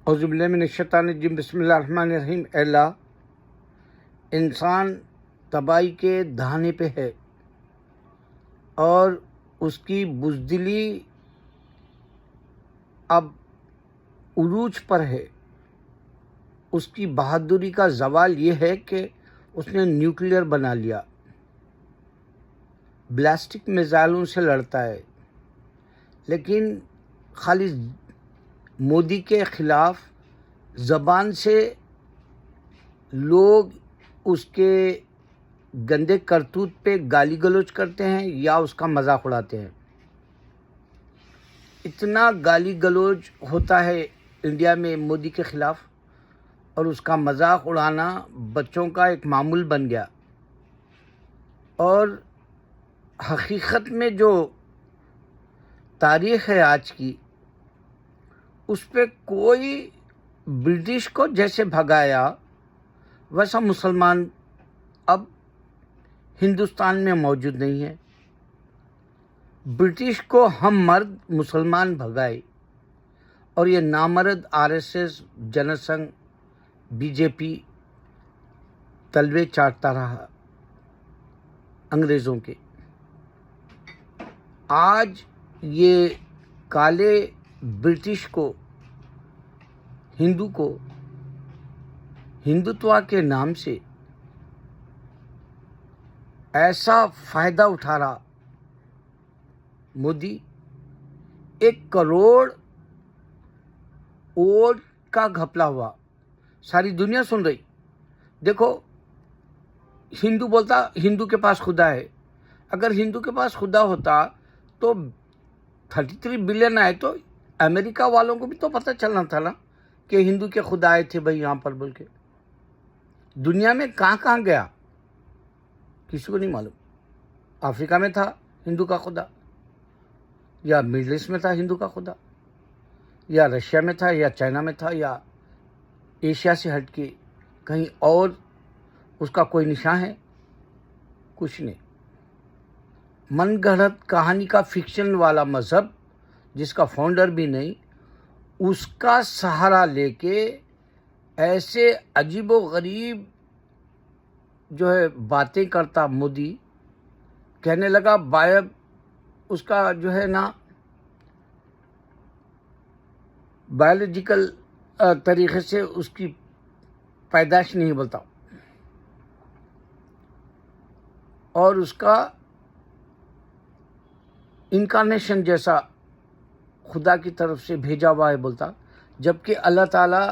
اعوذ باللہ من الشیطان الرجیم، بسم اللہ الرحمن الرحیم۔ اے اللہ، انسان تباہی کے دہانے پہ ہے اور اس کی بزدلی اب عروج پر ہے۔ اس کی بہادری کا زوال یہ ہے کہ اس نے نیوکلیئر بنا لیا، بلاسٹک میزائلوں سے لڑتا ہے، لیکن خالی مودی کے خلاف زبان سے لوگ اس کے گندے کرتوت پہ گالی گلوچ کرتے ہیں یا اس کا مذاق اڑاتے ہیں۔ اتنا گالی گلوچ ہوتا ہے انڈیا میں مودی کے خلاف، اور اس کا مذاق اڑانا بچوں کا ایک معمول بن گیا۔ اور حقیقت میں جو تاریخ ہے آج کی، اس پہ کوئی برٹش کو جیسے بھگایا ویسا مسلمان اب ہندوستان میں موجود نہیں ہے۔ برٹش کو ہم مرد مسلمان بھگائے، اور یہ نامرد آر ایس ایس، جن سنگھ، بی جے پی تلوے چاٹتا رہا انگریزوں کے۔ آج یہ کالے برٹش کو، ہندوتوا کے نام سے ایسا فائدہ اٹھا رہا مودی۔ 1 کروڑ ووٹ کا گھپلا ہوا، ساری دنیا سن رہی۔ دیکھو، ہندو بولتا ہندو کے پاس خدا ہے۔ اگر ہندو کے پاس خدا ہوتا تو 33 بلین آئے تو امریکہ والوں کو بھی تو پتہ چلنا تھا نا کہ ہندو کے خدا آئے تھے بھائی یہاں پر بول کے۔ دنیا میں کہاں کہاں گیا کسی کو نہیں معلوم۔ افریقہ میں تھا ہندو کا خدا، یا مڈل ایسٹ میں تھا ہندو کا خدا، یا رشیا میں تھا، یا چائنا میں تھا، یا ایشیا سے ہٹ کے کہیں اور اس کا کوئی نشان ہے؟ کچھ نہیں۔ من گھڑت کہانی کا فکشن والا مذہب جس کا فاؤنڈر بھی نہیں، اس کا سہارا لے کے ایسے عجیب و غریب جو ہے باتیں کرتا مودی۔ کہنے لگا اس کا جو ہے نا بایولوجیکل طریقے سے اس کی پیدائش نہیں بولتا، اور اس کا انکارنیشن جیسا خدا کی طرف سے بھیجا ہوا ہے بولتا، جبکہ اللہ تعالیٰ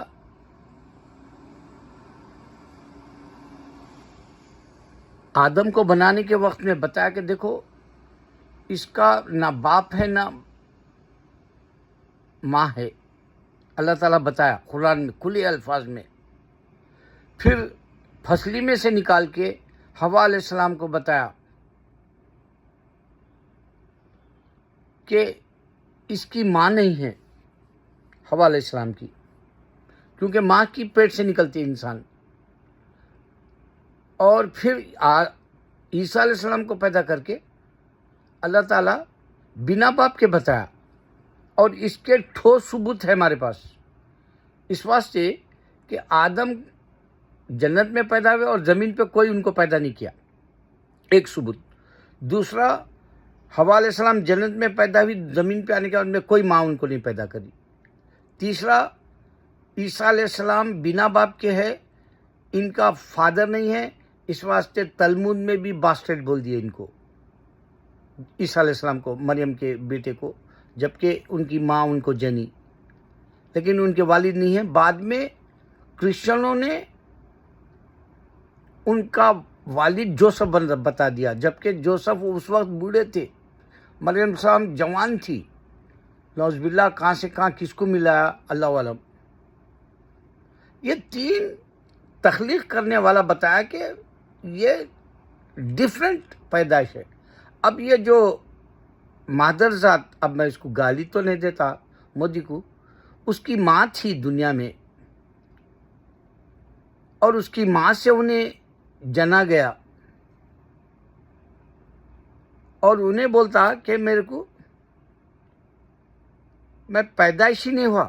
آدم کو بنانے کے وقت میں بتایا کہ دیکھو اس کا نہ باپ ہے نہ ماں ہے۔ اللہ تعالیٰ بتایا قرآن میں کھلے الفاظ میں۔ پھر پھسلی میں سے نکال کے حوا علیہ السلام کو بتایا کہ اس کی ماں نہیں ہے، حوا علیہ السلام کی، کیونکہ ماں کی پیٹ سے نکلتی ہے انسان۔ اور پھر عیسیٰ علیہ السلام کو پیدا کر کے اللہ تعالیٰ بنا باپ کے بتایا، اور اس کے ٹھوس ثبوت ہے ہمارے پاس، اس واسطے کہ آدم جنت میں پیدا ہوئے اور زمین پہ کوئی ان کو پیدا نہیں کیا، ایک ثبوت۔ دوسرا، حوا علیہ السلام جنت میں پیدا ہوئی، زمین پہ آنے کے بعد میں کوئی ماں ان کو نہیں پیدا کری۔ تیسرا، عیسیٰ علیہ السلام بنا باپ کے ہے، ان کا فادر نہیں ہے، اس واسطے تلمود میں بھی باسٹرڈ بول دیے ان کو، عیسیٰ علیہ السلام کو، مریم کے بیٹے کو، جبکہ ان کی ماں ان کو جنی، لیکن ان کے والد نہیں ہیں۔ بعد میں کرسچنوں نے ان کا والد جوسف بتا دیا، جبکہ جوسف اس وقت بوڑھے تھے، مریم السلام جوان تھی۔ نعوذ باللہ، کہاں سے کہاں کس کو ملایا اللہ عالم۔ یہ 3 تخلیق کرنے والا بتایا کہ یہ ڈیفرنٹ پیدائش ہے۔ اب یہ جو مادر ذات، اب میں اس کو گالی تو نہیں دیتا مودی کو، اس کی ماں تھی دنیا میں، اور اس کی ماں سے انہیں جنا گیا، اور انہیں بولتا کہ میرے کو میں پیدائشی نہیں ہوا،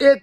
1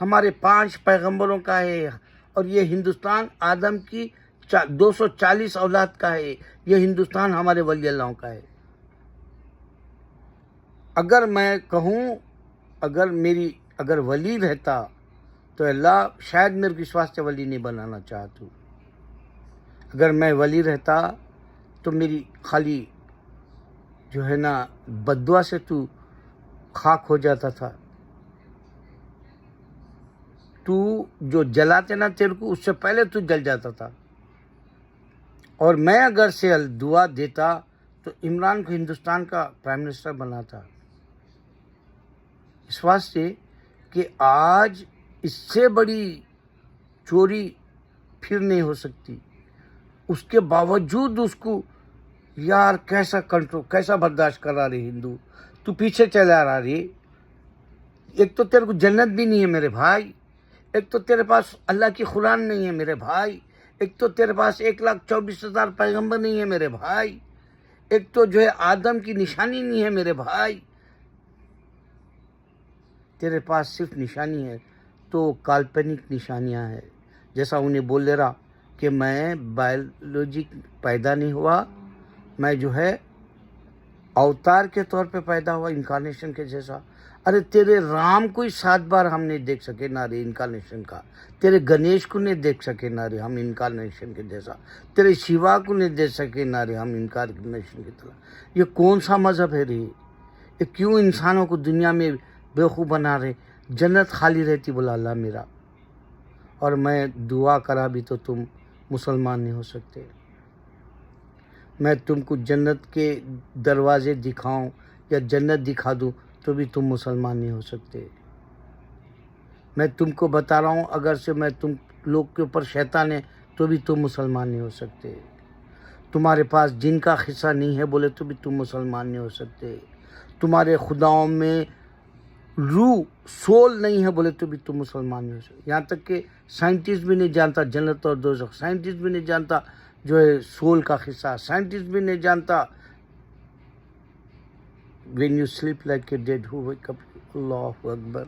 ہمارے 5 پیغمبروں کا ہے، اور یہ ہندوستان آدم کی 240 اولاد کا ہے. یہ ہندوستان ہمارے ولی اللہ کا ہے. اگر میں کہوں، اگر ولی رہتا تو اللہ شاید میرے کو اس واسطے ولی نہیں بنانا چاہتا. اگر میں ولی رہتا تو میری خالی جو ہے نا بددعا سے تو خاک ہو جاتا تھا. تو جو جلاتے نا تیرے کو، اس سے پہلے تو جل جاتا تھا. اور میں اگر سے دعا دیتا تو عمران کو ہندوستان کا پرائم منسٹر بناتا. اس واسطے کہ آج اس سے بڑی چوری پھر نہیں ہو سکتی. اس کے باوجود اس کو یار کیسا برداشت کر رہا رہے ہندو. تو پیچھے چلا رہا رہے. ایک تو تیرے کو جنت بھی نہیں ہے میرے بھائی. ایک تو تیرے پاس اللہ کی قرآن نہیں ہے میرے بھائی. ایک تو تیرے پاس 1,24,000 پیغمبر نہیں ہے میرے بھائی. ایک تو جو ہے آدم کی نشانی نہیں ہے میرے بھائی. تیرے پاس صرف نشانی ہے تو کالپنک نشانیاں ہیں. جیسا انہیں بول لے رہا کہ میں بایولوجی پیدا نہیں ہوا، میں جو ہے اوتار کے طور پہ پیدا ہوا، انکارنیشن کے جیسا. ارے تیرے رام کو ہی 7 بار ہم نہیں دیکھ سکے نہ رے انکارنیشن کا. تیرے گنیش کو نہیں دیکھ سکے نہ رے ہم انکارنیشن کے جیسا. تیرے شیوا کو نہیں دیکھ سکے نہ رے ہم انکارنیشن کی طرح. یہ کون سا مذہب ہے رے؟ یہ کیوں انسانوں کو دنیا میں بیوقوف بنا رہے؟ جنت خالی رہتی بولا اللہ میرا. اور میں دعا کرا بھی تو تم مسلمان نہیں ہو سکتے. میں تم کو جنت کے دروازے دکھاؤں یا جنت دکھا دوں تو بھی تم مسلمان نہیں ہو سکتے. میں تم کو بتا رہا ہوں، اگر سے میں تم لوگ کے اوپر شیطان ہے تو بھی تم مسلمان نہیں ہو سکتے. تمہارے پاس جن کا حصہ نہیں ہے بولے تو بھی تم مسلمان نہیں ہو سکتے. تمہارے خداؤں میں روح سول نہیں ہے بولے تو بھی تم مسلمان نہیں ہو سکتے. یہاں تک کہ سائنٹسٹ بھی نہیں جانتا جنت اور دوزخ. سائنٹسٹ بھی نہیں جانتا جو ہے سول کا حصہ. سائنٹسٹ بھی نہیں جانتا when you sleep like a dead who wake up. Allah Akbar.